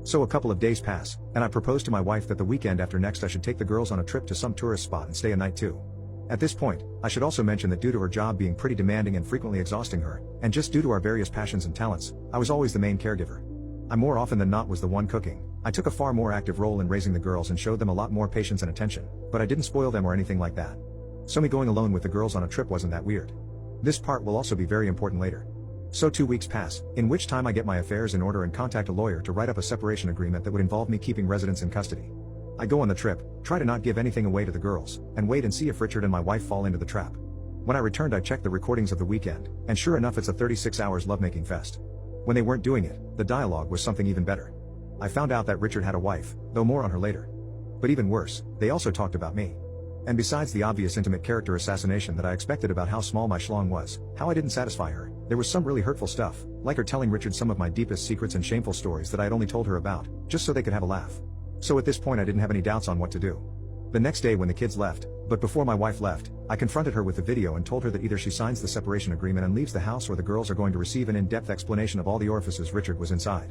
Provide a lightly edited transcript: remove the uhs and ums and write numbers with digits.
So a couple of days pass, and I propose to my wife that the weekend after next I should take the girls on a trip to some tourist spot and stay a night too. At this point, I should also mention that due to her job being pretty demanding and frequently exhausting her, and just due to our various passions and talents, I was always the main caregiver. I more often than not was the one cooking. I took a far more active role in raising the girls and showed them a lot more patience and attention, but I didn't spoil them or anything like that. So me going alone with the girls on a trip wasn't that weird. This part will also be very important later. So 2 weeks pass, in which time I get my affairs in order and contact a lawyer to write up a separation agreement that would involve me keeping residents in custody. I go on the trip, try to not give anything away to the girls, and wait and see if Richard and my wife fall into the trap. When I returned I checked the recordings of the weekend, and sure enough it's a 36 hours lovemaking fest. When they weren't doing it, the dialogue was something even better. I found out that Richard had a wife, though more on her later. But even worse, they also talked about me. And besides the obvious intimate character assassination that I expected about how small my schlong was, how I didn't satisfy her, there was some really hurtful stuff, like her telling Richard some of my deepest secrets and shameful stories that I had only told her about, just so they could have a laugh. So at this point I didn't have any doubts on what to do. The next day when the kids left, but before my wife left, I confronted her with the video and told her that either she signs the separation agreement and leaves the house or the girls are going to receive an in-depth explanation of all the orifices Richard was inside.